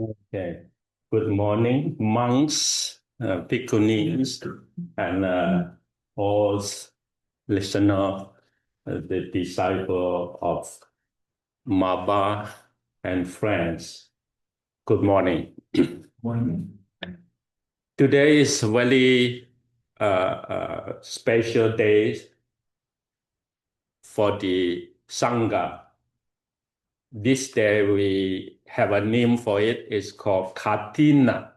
Okay. Good morning, monks, bhikkhunis, and all listener, the disciple of Maba and friends. Good morning. Morning. Today is a very special day for the Sangha. This day we have a name for it. It's called Katina.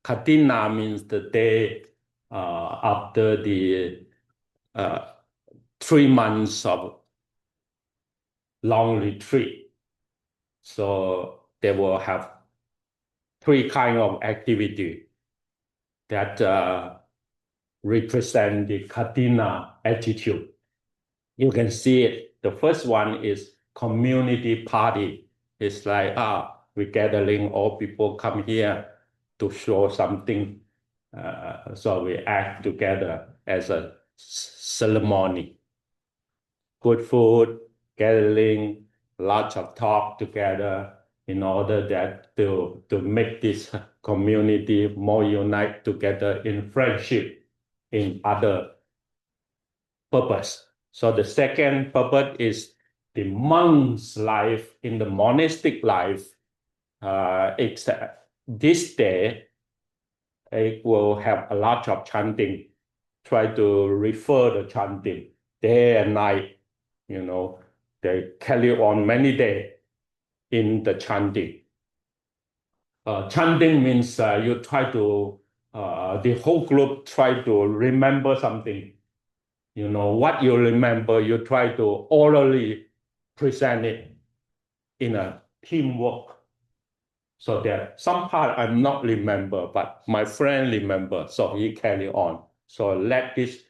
Katina means the day after the uh, 3 months of long retreat. So they will have three kind of activity that represent the Katina attitude. You can see it. The first one is community party. It's like, we gathering, all people come here to show something. So we act together as a ceremony. Good food, gathering, lots of talk together in order that to make this community more unite together in friendship, in other purpose. So the second purpose is the monk's life in the monastic life. It's this day it will have a lot of chanting. Try to refer the chanting day and night. They carry on many days in the chanting. Chanting means you try to the whole group try to remember something. What you remember, you try to orally present it in a teamwork. So that some part I'm not remember, but my friend remember, so he carry on. So let this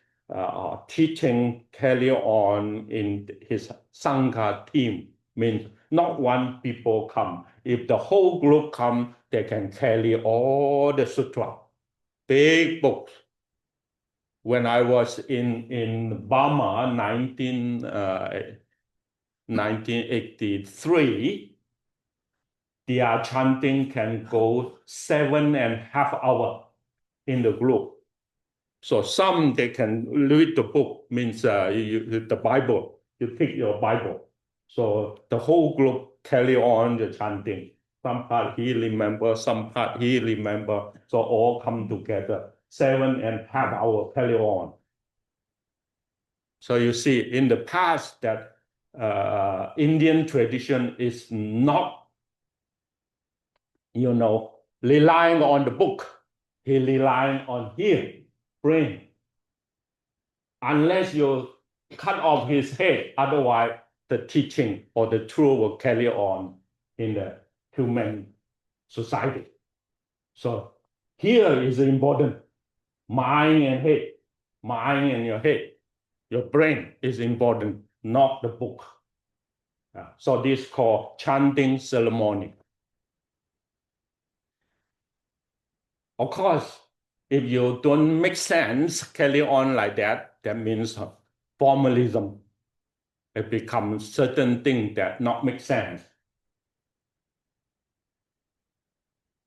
teaching carry on in his Sangha team. Means not one people come. If the whole group come, they can carry all the sutra, big books. When I was in Burma, 1983, their chanting can go 7.5 hours in the group. So some they can read the book, means the Bible. You take your Bible. So the whole group carry on the chanting. Some part he remember, some part he remember. So all come together. 7.5 hours carry on. So you see, in the past, that Indian tradition is not, relying on the book. He relying on his brain. Unless you cut off his head, otherwise the teaching or the truth will carry on in the human society. So here is important. Mind and head, mind and your head. Your brain is important, not the book. So this is called chanting ceremony. Of course, if you don't make sense, carry on like that, that means formalism. It becomes certain thing that not make sense.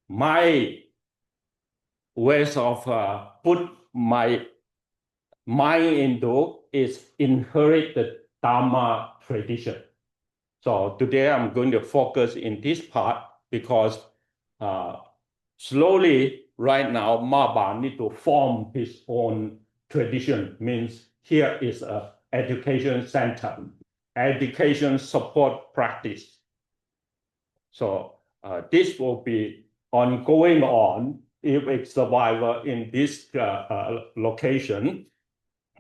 My ways of put my mind into is inherited Dharma tradition. So today I'm going to focus in this part because slowly right now Maba need to form his own tradition. Means here is a education center, education support practice. So this will be ongoing on. If it's survivor in this location,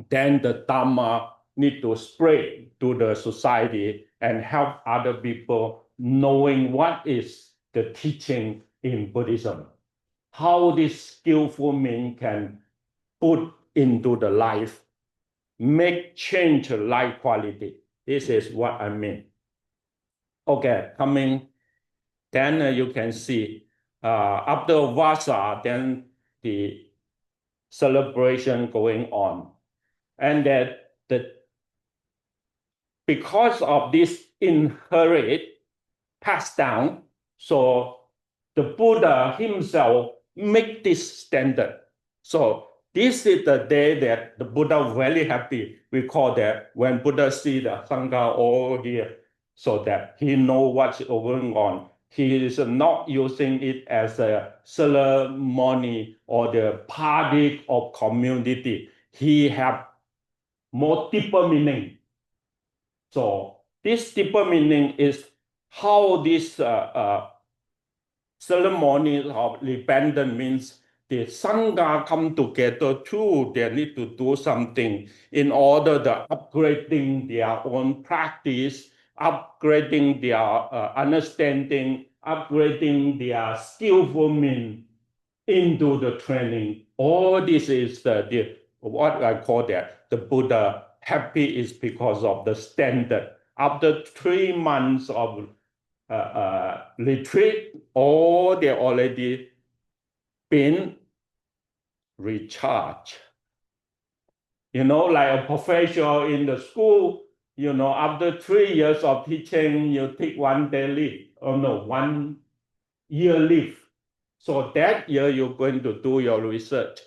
then the Dhamma need to spread to the society and help other people knowing what is the teaching in Buddhism. How this skillful means can put into the life, make change life quality. This is what I mean. Okay, coming. Then you can see after Vasa, then the celebration going on. And that because of this inherit passed down, so the Buddha himself make this standard. So this is the day that the Buddha very happy. We call that when Buddha see the Sangha all here, so that he know what's going on. He is not using it as a ceremony or the party of community. He have more deeper meaning. So this deeper meaning is how this ceremony of repentance means the Sangha come together too. They need to do something in order to upgrading their own practice, upgrading their understanding, upgrading their skillfulness into the training. All this is the what I call that the Buddha happy is because of the standard. After 3 months of retreat, all they already been recharged. Like a professor in the school, after 3 years of teaching, you take 1 day leave, or no, 1 year leave. So that year you're going to do your research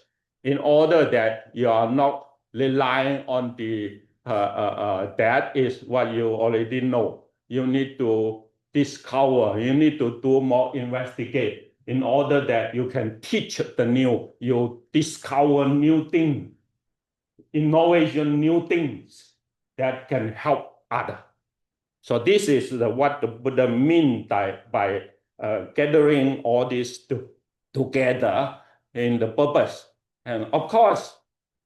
in order that you are not relying on the that is what you already know. You need to discover, you need to do more investigate in order that you can teach the new, you discover new things, innovation, new things that can help others. So this is what the Buddha means by gathering all this together in the purpose. And of course,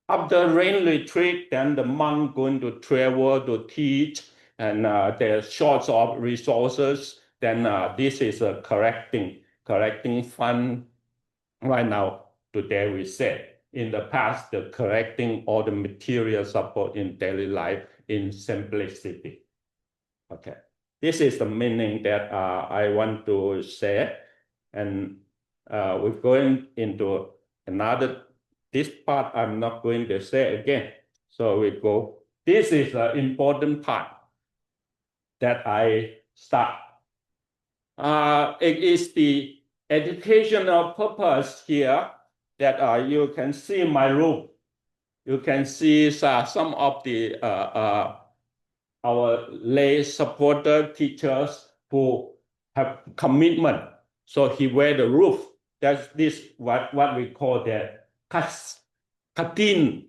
after rain retreat, then the monk going to travel to teach, and there's shorts of resources. Then this is a correcting fund right now. Today we said in the past, the correcting all the material support in daily life in simplicity. Okay, this is the meaning that I want to say, and we're going into another. This part I'm not going to say again. So we go. This is an important part that I start. It is the educational purpose here that you can see my room. You can see some of the our lay supporter teachers who have commitment. So he wear the roof. That's this what we call the Katina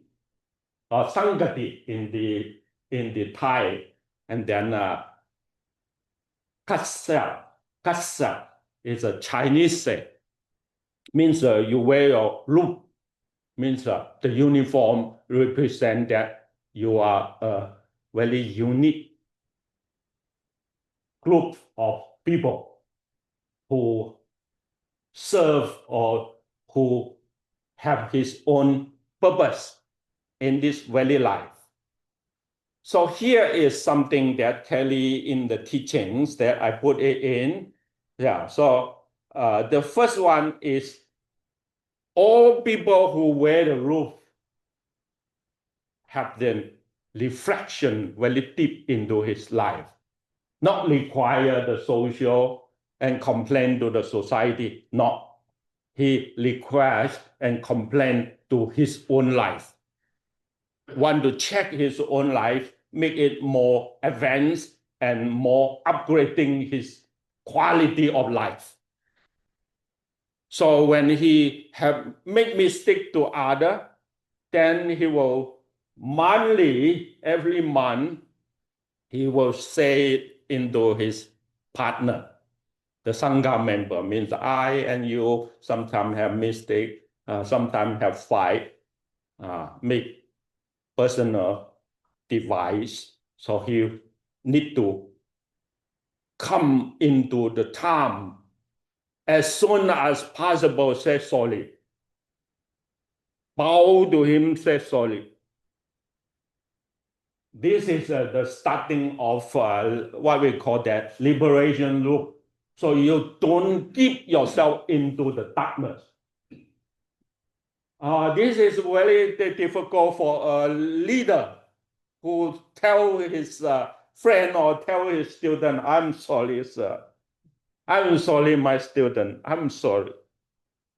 or Sangati in the Thai, and then Kassa is a Chinese say, means you wear your roof, means the uniform represent that you are a very unique group of people who serve or who have his own purpose in this very life. So here is something that Kelly in the teachings that I put it in. Yeah, so the first one is all people who wear the roof have the reflection very deep into his life, not require the social and complain to the society. No, he requires and complain to his own life. Want to check his own life, make it more advanced and more upgrading his quality of life. So when he have make mistake to other, then he will every month, he will say it into his partner. The Sangha member means I and you sometimes have mistake, sometimes have fight, make personal device. So he need to come into the time as soon as possible, say sorry. Bow to him, say sorry. This is the starting of what we call that liberation loop. So you don't keep yourself into the darkness. This is very difficult for a leader who tell his friend or tell his student, I'm sorry, sir. I'm sorry, my student. I'm sorry.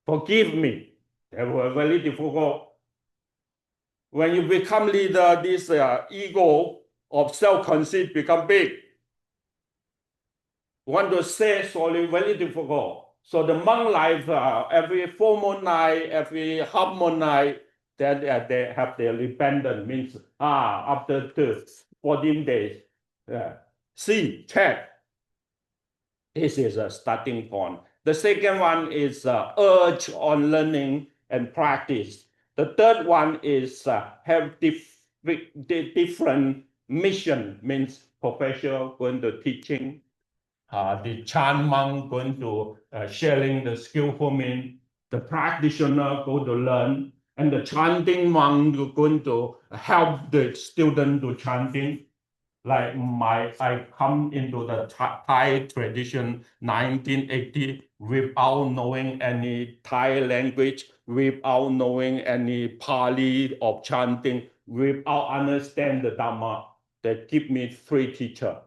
Forgive me. They were very difficult. When you become leader, this ego of self-conceit become big. Want to say sorry, very difficult. So the monk life, every full moon night, every half moon night, that they have their repentance, means after 14 days, see, check. This is a starting point. The second one is urge on learning and practice. The third one is have different mission, means professor going to teaching, the Chan monk going to sharing the skillful mean, the practitioner go to learn, and the chanting monk going to help the student to chanting. Like I come into the Thai tradition 1980 without knowing any Thai language, without knowing any Pali of chanting, without understand the Dhamma. They give me 3 teachers.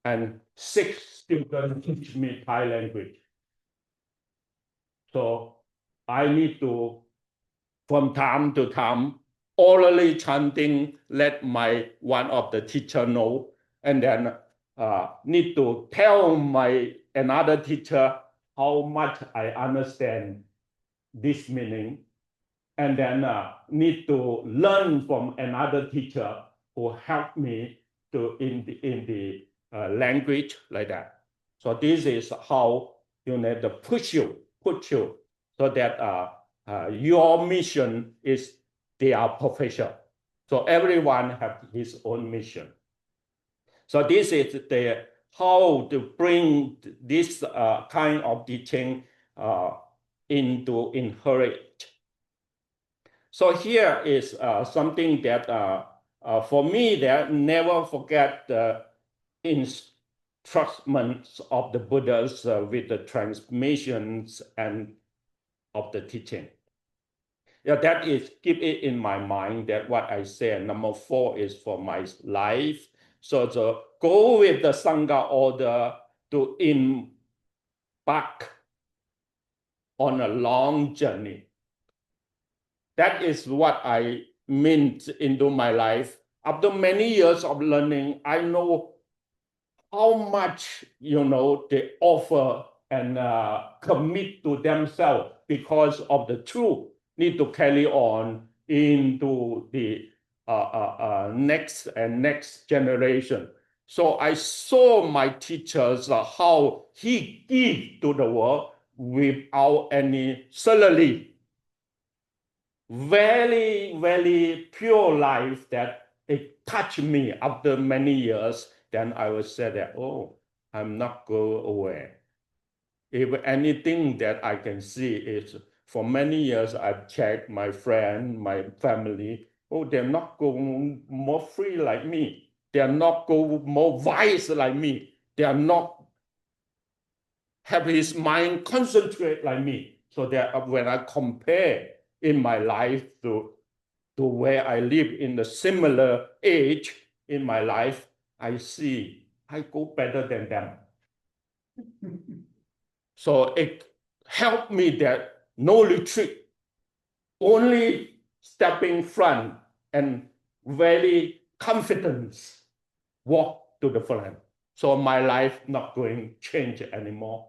And 6 students teach me Thai language. So I need to, from time to time, orally chanting, let one of the teacher know, and then need to tell another teacher how much I understand this meaning, and then need to learn from another teacher who help me to in the language like that. So this is how the push you, so that your mission is their profession. So everyone have his own mission. So this is the how to bring this kind of teaching into inherit. So here is something that for me that never forget the instructions of the Buddhas with the transmissions and of the teaching. Yeah, that is keep it in my mind that what I said. Number 4 is for my life. So to go with the Sangha order to embark on a long journey. That is what I meant into my life. After many years of learning, I know how much they offer and commit to themselves because of the truth need to carry on into the next generation. So I saw my teachers how he give to the world without any salary. Very, very pure life that it touched me after many years. Then I would say that, oh, I'm not going away. If anything that I can see is for many years, I've checked my friend, my family, oh, they're not going more free like me. They're not go more wise like me. They are not have his mind concentrate like me. So that when I compare in my life to where I live in the similar age in my life, I see I go better than them. So it helped me that no retreat, only stepping front and very confidence walk to the front. So my life not going to change anymore.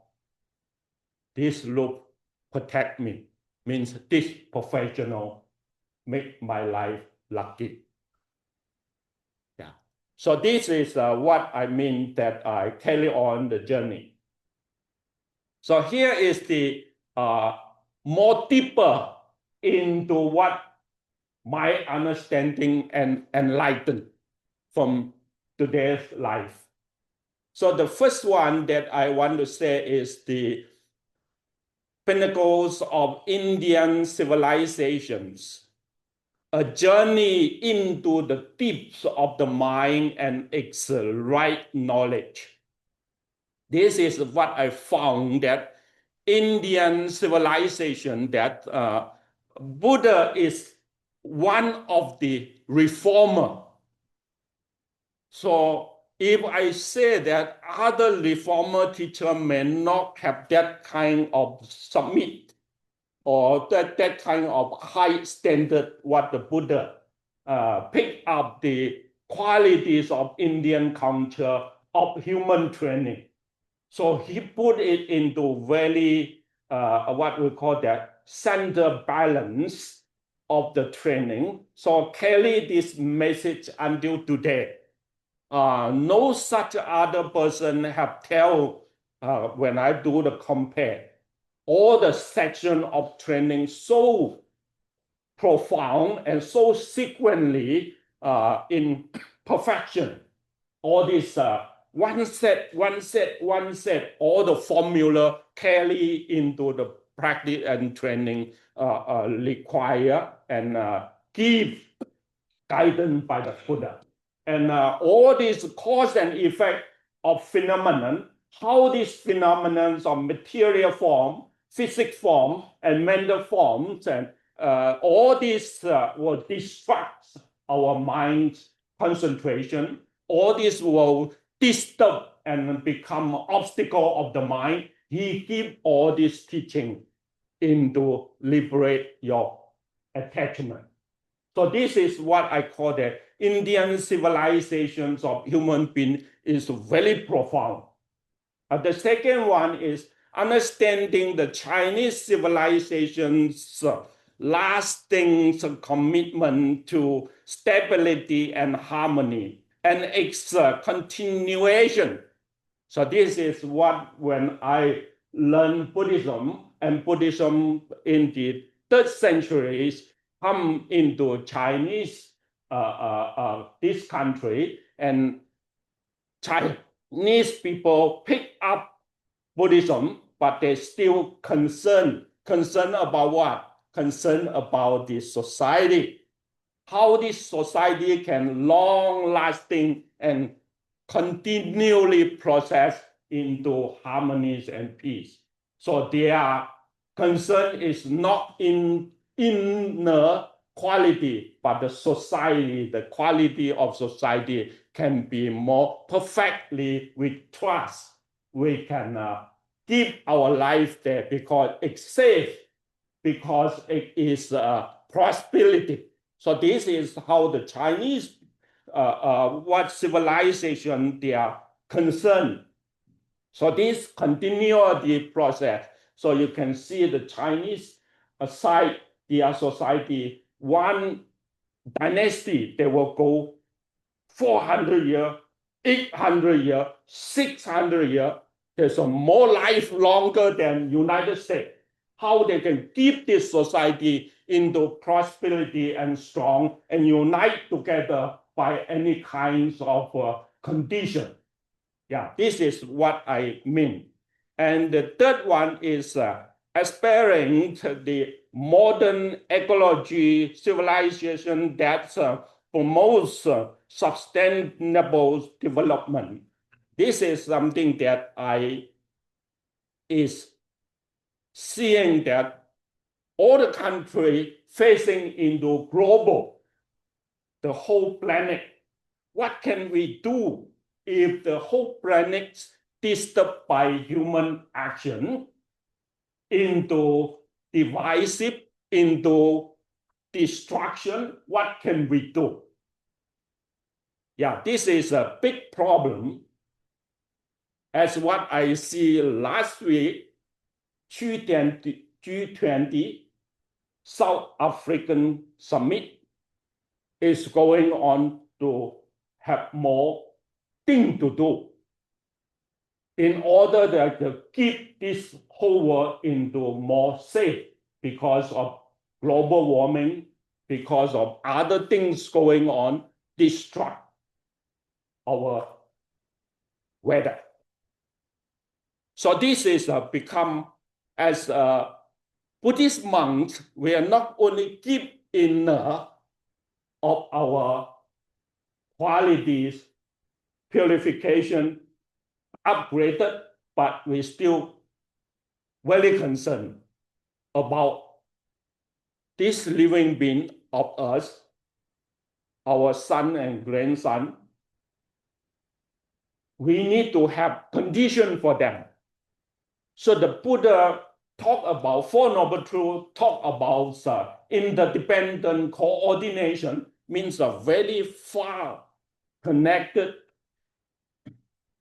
This loop protect me, means this professional make my life lucky. Yeah. So this is what I mean that I carry on the journey. So here is the more deeper into what my understanding and enlightened from today's life. So the first one that I want to say is the pinnacles of Indian civilizations, a journey into the deeps of the mind and its right knowledge. This is what I found that Indian civilization, that Buddha is one of the reformer. So if I say that other reformer teacher may not have that kind of submit or that kind of high standard, what the Buddha pick up the qualities of Indian culture of human training. So he put it into very, what we call that center balance of the training. So carry this message until today. No such other person have tell, when I do the compare, all the section of training so profound and so sequentially in perfection. All this one set, all the formula carry into the practice and training require and give guidance by the Buddha. And all this cause and effect of phenomenon, how these phenomenons of material form, physics form, and mental forms, and all this will distract our mind's concentration. All this will disturb and become obstacle of the mind. He give all this teaching into liberate your attachment. So this is what I call the Indian civilizations of human being is very profound. The second one is understanding the Chinese civilization's lasting commitment to stability and harmony and its continuation. So this is what when I learned Buddhism, and Buddhism in the 3rd centuries come into Chinese, this country, and Chinese people pick up Buddhism, but they still concerned about what? Concerned about the society, how this society can long-lasting and continually process into harmonies and peace. So their concern is not in inner quality, but the society, the quality of society can be more perfectly with trust. We can give our life there because it's safe, because it is prosperity. So this is how the Chinese, what civilization they are concerned. So this continue the process. So you can see the Chinese aside their society, one dynasty, they will go 400 years, 800 years, 600 years. There's a more life longer than United States. How they can keep this society into prosperity and strong and unite together by any kinds of condition. Yeah, this is what I mean. And the third one is aspiring to the modern ecology civilization that promotes sustainable development. This is something that I is seeing that all the country facing into global, the whole planet. What can we do if the whole planet disturbed by human action into divisive, into destruction? What can we do? Yeah, this is a big problem. As what I see last week, G20 South African Summit is going on to have more things to do in order to keep this whole world into more safe because of global warming, because of other things going on, destruct our weather. So this is become, as Buddhist monks, we are not only keep inner of our qualities, purification, upgraded, but we still very concerned about this living being of us, our son and grandson, we need to have condition for them. So the Buddha talk about Four Noble Truths, talk about interdependent coordination, means a very far connected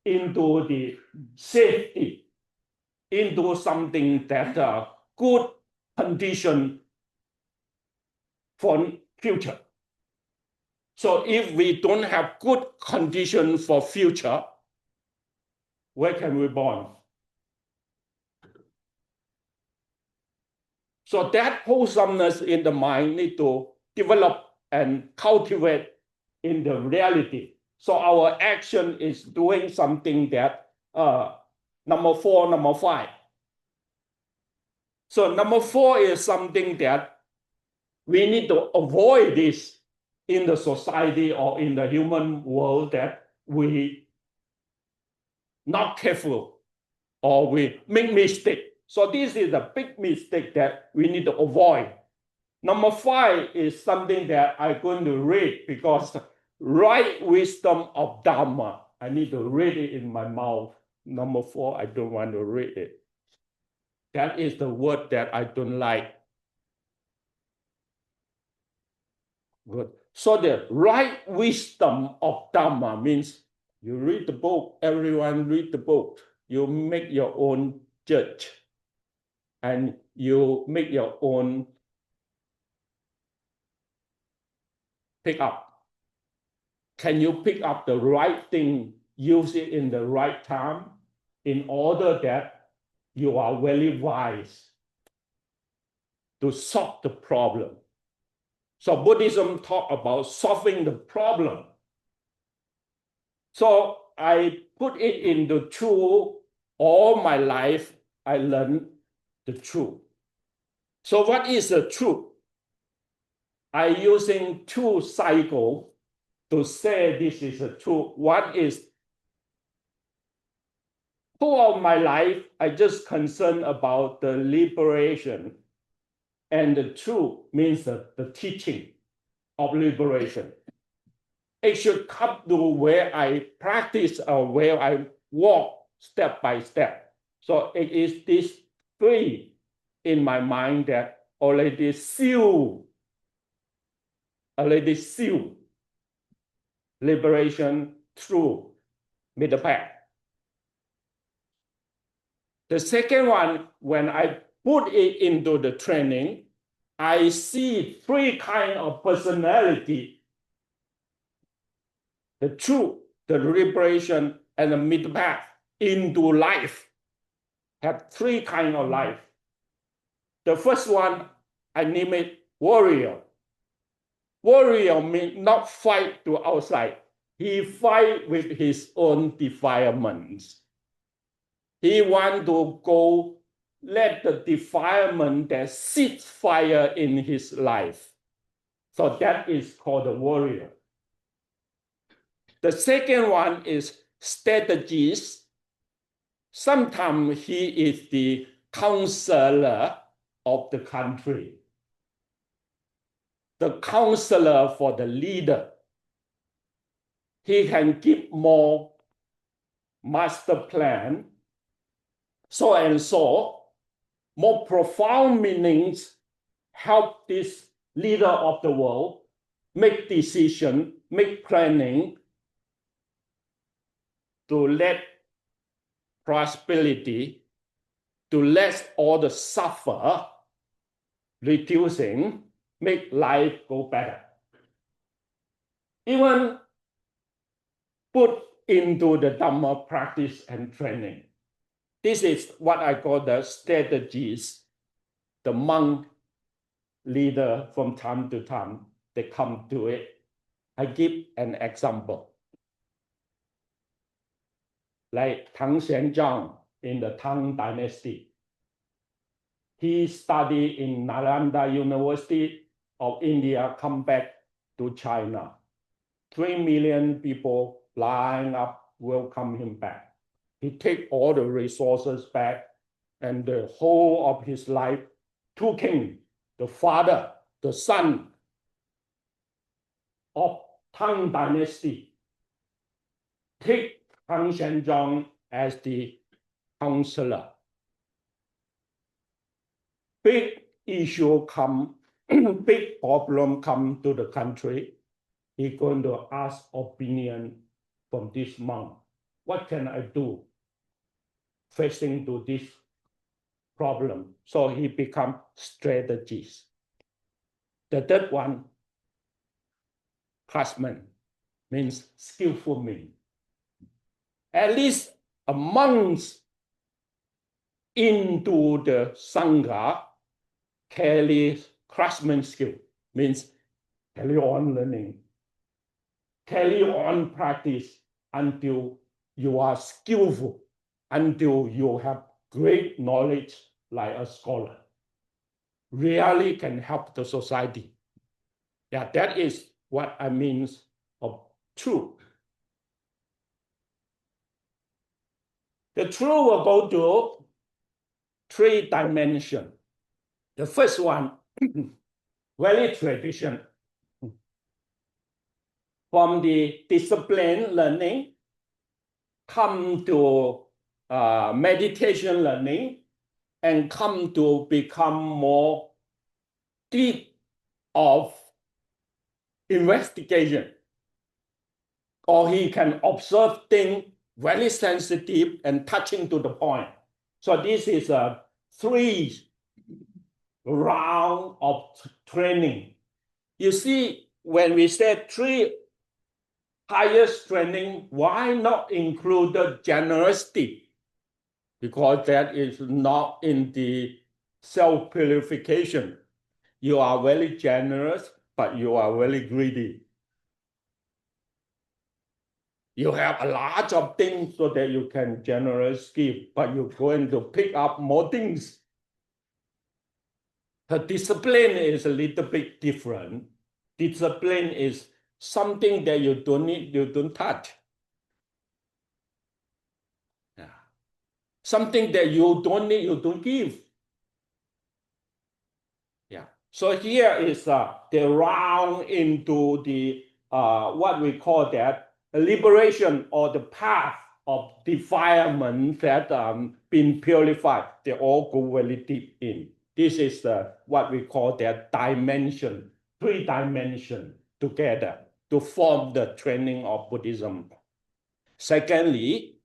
into the safety, into something that good condition for future. So if we don't have good condition for future, where can we born? So that wholesomeness in the mind need to develop and cultivate in the reality. So our action is doing something that number 4, number 5. So number 4 is something that we need to avoid this in the society or in the human world, that we not careful or we make mistake. So this is a big mistake that we need to avoid. Number 5 is something that I'm going to read, because right wisdom of Dharma, I need to read it in my mouth. Number 4, I don't want to read it. That is the word that I don't like. Good. So the right wisdom of Dharma means you read the book, everyone read the book. You make your own judge and you make your own pick up. Can you pick up the right thing, use it in the right time, in order that you are very wise to solve the problem? So Buddhism talk about solving the problem. So I put it in the truth. All my life, I learned the truth. So what is the truth? I using 2 cycles to say this is a truth. One is, throughout my life, I just concerned about the liberation. And the truth means the teaching of liberation. It should come to where I practice or where I walk step by step. So it is this 3 in my mind that already seal liberation through middle path. The second one, when I put it into the training, I see 3 kinds of personality: the truth, the liberation, and the middle path into life. Have 3 kinds of life. The first one, I name it warrior. Warrior means not fight to outside. He fight with his own defilements. He want to go let the defilement that sets fire in his life. So that is called a warrior. The second one is strategist. Sometimes he is the counselor of the country, the counselor for the leader. He can give more master plan, so and so, more profound meanings, help this leader of the world make decision, make planning to let prosperity, to let all the suffer, reducing, make life go better. Even put into the Dhamma practice and training. This is what I call the strategies. The monk leader from time to time, they come to it. I give an example. Like Tang Xianzhang in the Tang Dynasty. He studied in Nalanda University of India, come back to China. 3 million people line up, welcome him back. He take all the resources back, and the whole of his life, 2 kings, the father, the son of Tang Dynasty, take Hang Shenjong as the counselor. Big issue come, big problem come to the country. He's going to ask opinion from this monk. What can I do facing to this problem? So he become strategist. The third one, craftsman, means skillful man. At least a month into the Sangha, carry craftsman skill, means carry on learning, carry on practice until you are skillful, until you have great knowledge like a scholar. Really can help the society. Yeah, that is what I mean of truth. The truth will go to 3 dimensions. The first one, very traditional. From the discipline learning, come to meditation learning, and come to become more deep of investigation. Or he can observe things very sensitive and touching to the point. So this is a 3 round of training. You see, when we say 3 highest training, why not include the generosity? Because that is not in the self-purification. You are very generous, but you are very greedy. You have a lot of things so that you can generously give, but you're going to pick up more things. The discipline is a little bit different. Discipline is something that you don't need, you don't touch. Yeah. Something that you don't need, you don't give. Yeah. So here is the round into the what we call that liberation, or the path of defilement that been purified. They all go very deep in. This is what we call that dimension, 3 dimensions together to form the training of Buddhism. Secondly,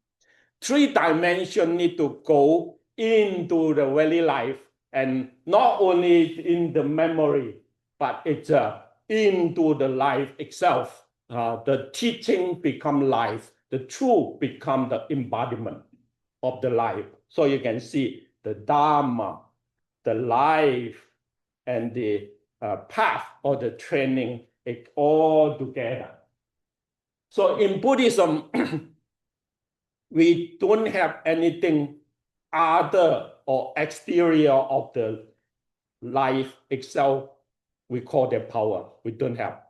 3 dimensions need to go into the very life, and not only in the memory, but it's into the life itself. The teaching become life, the truth become the embodiment of the life. So you can see the Dharma, the life, and the path or the training, it all together. So in Buddhism, we don't have anything other or exterior of the life itself. We call that power. We don't have.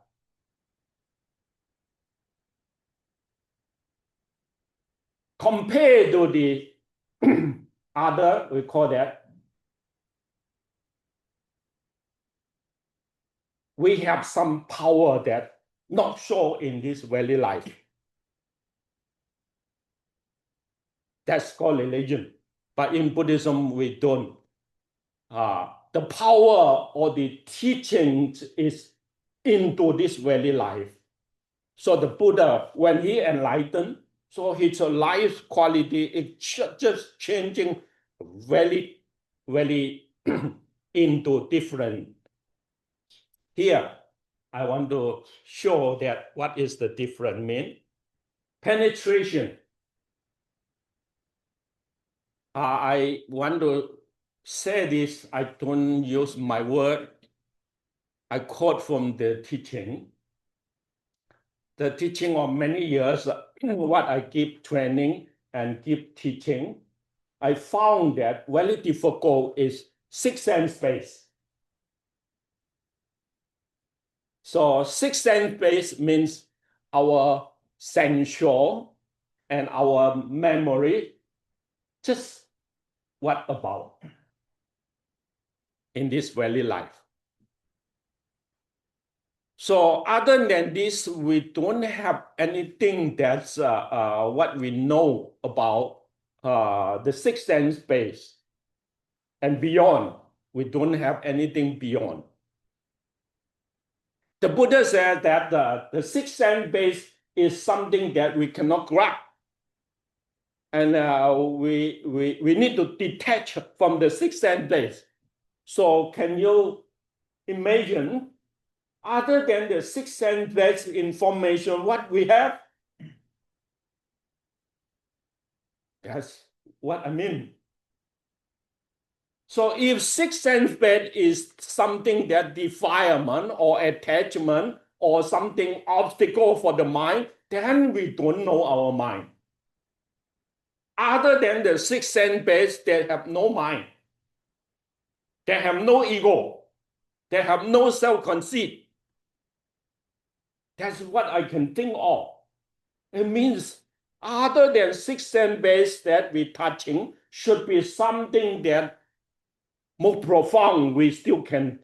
Compared to the other, we call that, we have some power that not shown in this very life. That's called religion. But in Buddhism, we don't. The power or the teaching is into this very life. So the Buddha, when he enlightened, so his life quality is just changing very, very into different. Here, I want to show that what is the different mean. Penetration. I want to say this, I don't use my word. I quote from the teaching. The teaching of many years, what I give training and give teaching, I found that very difficult is 6 sense space. So 6 sense space means our sensual and our memory, just what about in this very life. So other than this, we don't have anything that's what we know about the sixth sense base and beyond. We don't have anything beyond. The Buddha said that the sixth sense base is something that we cannot grasp. And we need to detach from the sixth sense base. So can you imagine, other than the sixth sense based information, what we have? That's what I mean. So if sixth sense based is something that defilement or attachment or something obstacle for the mind, then we don't know our mind. Other than the sixth sense base, they have no mind. They have no ego. They have no self-conceit. That's what I can think of. It means other than sixth sense base that we're touching should be something that more profound we still can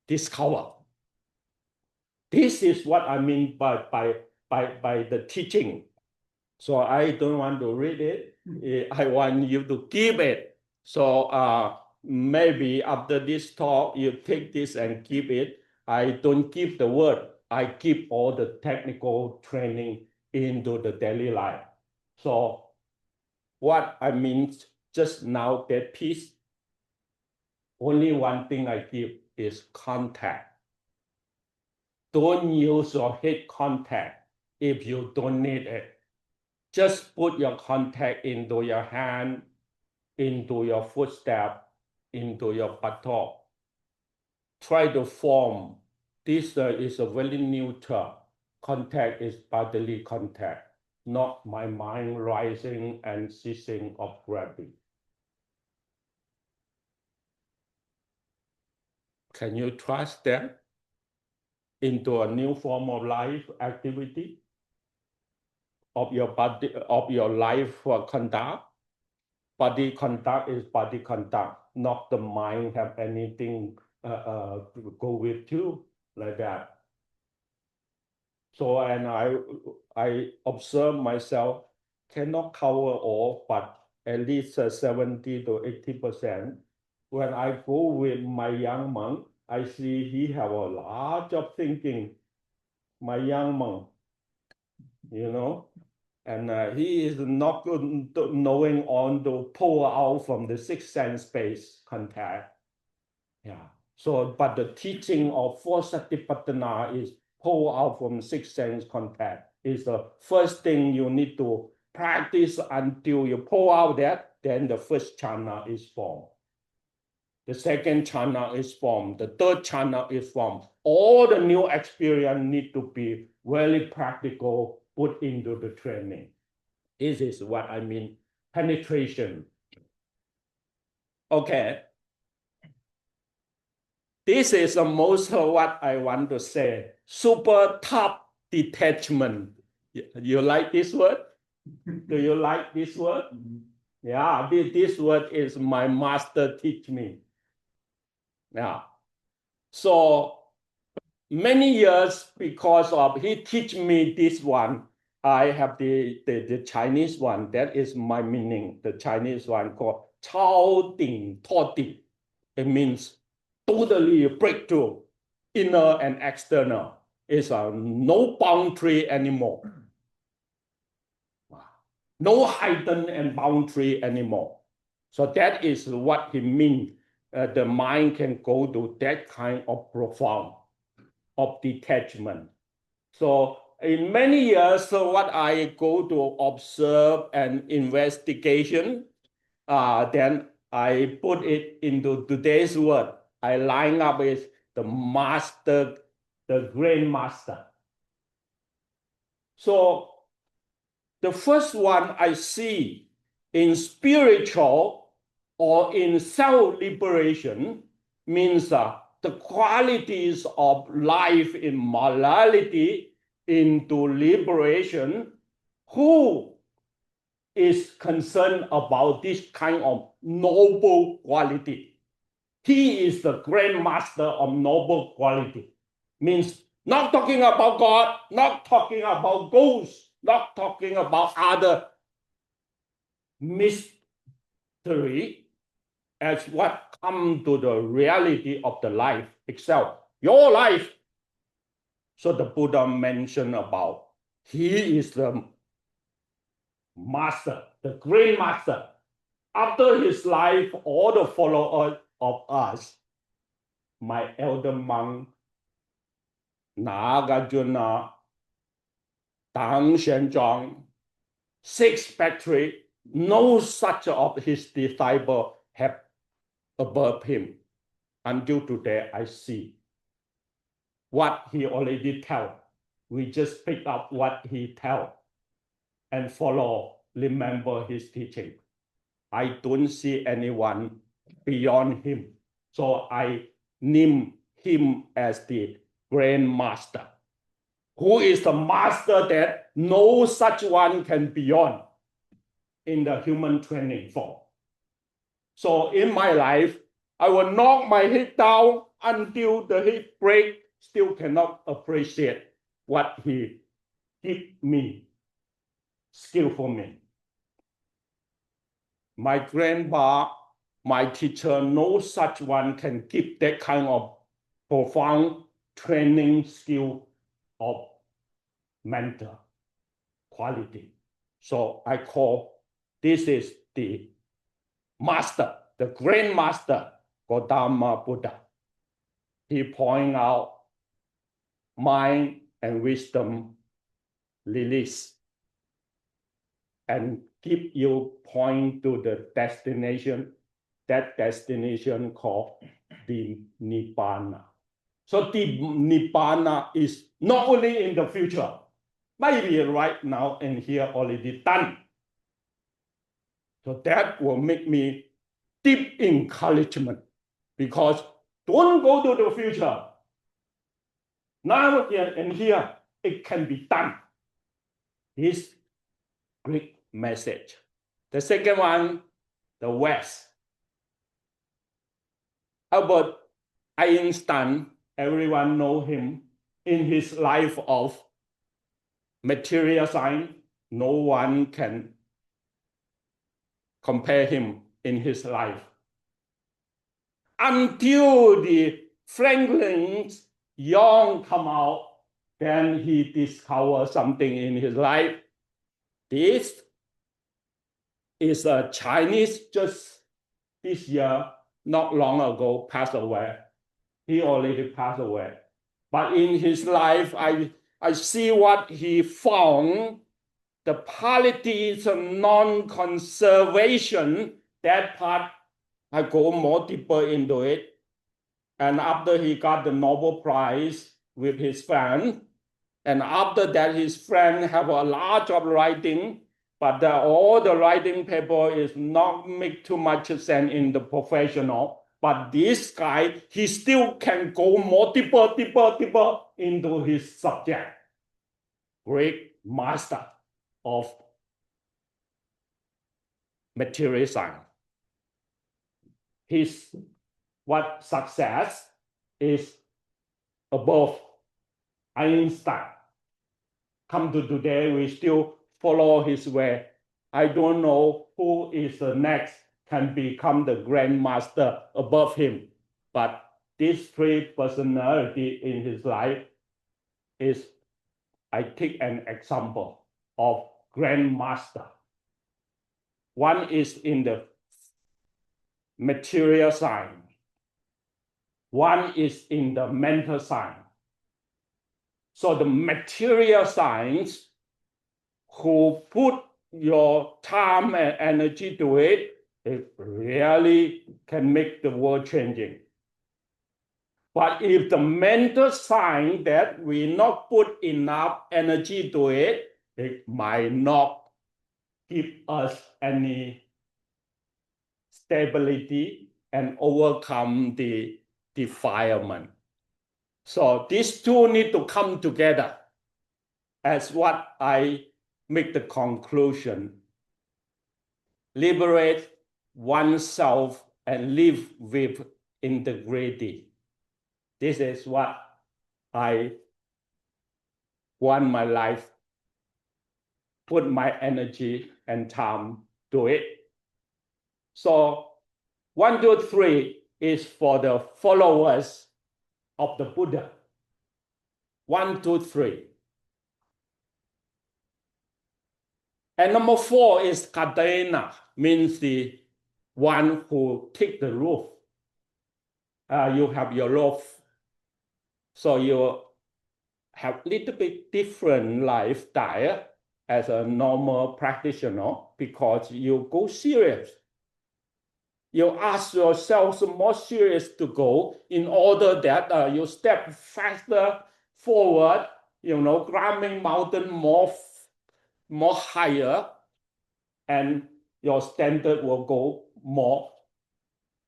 discover. This is what I mean by the teaching. So I don't want to read it. I want you to give it. So maybe after this talk, you take this and keep it. I don't give the word. I give all the technical training into the daily life. So what I mean just now, that piece, only one thing I give is contact. Don't use your head contact if you don't need it. Just put your contact into your hand, into your footstep, into your buttock. Try to form. This is a very neutral. Contact is bodily contact, not my mind rising and ceasing of grabbing. Can you trust that into a new form of life activity? Of your body, of your life conduct? Body conduct is body conduct, not the mind have anything go with you like that. So, and I observe myself, cannot cover all, but at least 70 to 80%. When I go with my young monk, I see he have a lot of thinking. My young monk, you know, and he is not good knowing on to pull out from the sixth sense space contact. Yeah. So, but the teaching of four satipatthana is pull out from sixth sense contact. Is the first thing you need to practice until you pull out that, then the first jhana is formed. The second jhana is formed. The third jhana is formed. All the new experience need to be very practical, put into the training. This is what I mean, penetration. Okay. This is the most of what I want to say. Super top detachment. You like this word? Do you like this word? Yeah, this word is my master teach me. Yeah. So many years because of he teach me this one, I have the Chinese one. That is my meaning. The Chinese one called 超顶托底. It means totally breakthrough, inner and external. It's no boundary anymore. No hidden and boundary anymore. So that is what he means. The mind can go to that kind of profound of detachment. So in many years, so what I go to observe and investigation, then I put it into today's word. I line up with the master, the grandmaster. So the first one I see in spiritual or in self-liberation means the qualities of life in morality into liberation. Who is concerned about this kind of noble quality? He is the grandmaster of noble quality. means not talking about God, not talking about ghosts, not talking about other mystery as what come to the reality of the life itself, your life. So the Buddha mentioned about he is the master, the great master. After his life, all the followers of us, my elder monk, Nagarjuna, Tang Xuanzang, 6 Patrick, no such of his disciples have above him. Until today, I see what he already tell. We just pick up what he tell and follow, remember his teaching. I don't see anyone beyond him. So I name him as the Grand Master. Who is the master that no such one can beyond in the human training form. So in my life, I will knock my head down until the head break, still cannot appreciate what he give me, skillful me. My grandpa, my teacher, no such one can give that kind of profound training skill of mental quality. So I call this is the master, the grand master, Gautama Buddha. He point out mind and wisdom release and give you point to the destination. That destination called the Nibbana. So the Nibbana is not only in the future, maybe right now and here already done. So that will make me deep encouragement, because don't go to the future. Now and here, it can be done. This great message. The second one, the West. Albert Einstein, everyone know him. In his life of material science, no one can compare him in his life. Until the Franklin's young come out, then he discovered something in his life. This is a Chinese, just this year, not long ago, passed away. He already passed away. But in his life, I see what he found. The politics of non-conservation, that part, I go more deeper into it. And after he got the Nobel Prize with his friend, and after that his friend have a lot of writing, but all the writing paper is not make too much sense in the professional. But this guy, he still can go more deeper into his subject. Great master of material science. His what success is above Einstein. Come to today, we still follow his way. I don't know who is the next can become the Grand Master above him. But these 3 personalities in his life is, I take an example of Grand Master. One is in the material science. One is in the mental science. So the material science, who put your time and energy to it, it really can make the world changing. But if the mental science that we not put enough energy to it, it might not give us any stability and overcome the defilement. So these two need to come together as what I make the conclusion. Liberate oneself and live with integrity. This is what I want my life, put my energy and time to it. So 1, 2, 3 is for the followers of the Buddha. 1, 2, 3. And number 4 is Katina, means the one who take the roof. You have your roof, so you have little bit different lifestyle as a normal practitioner because you go serious. You ask yourself more serious to go in order that you step faster forward, climbing mountain more higher, and your standard will go more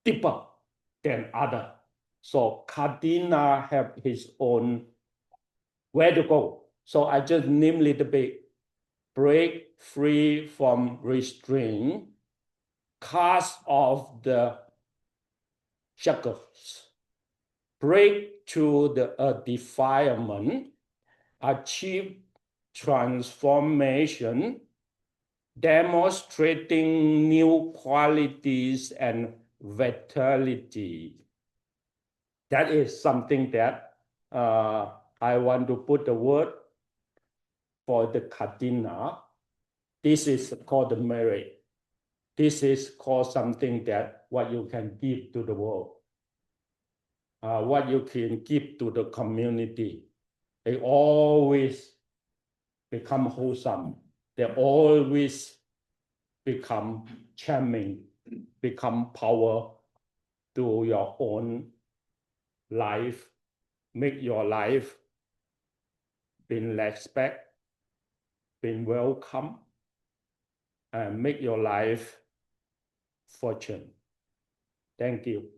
deeper than other. So Katina have his own where to go. So I just name a little bit: break free from restraint, cast off the shackles, break through the defilement, achieve transformation, demonstrating new qualities and vitality. That is something that I want to put the word for the Katina. This is called the merit. This is called something that what you can give to the world, what you can give to the community. They always become wholesome. They always become charming, become power to your own life, make your life being respect, being welcome, and make your life fortune. Thank you.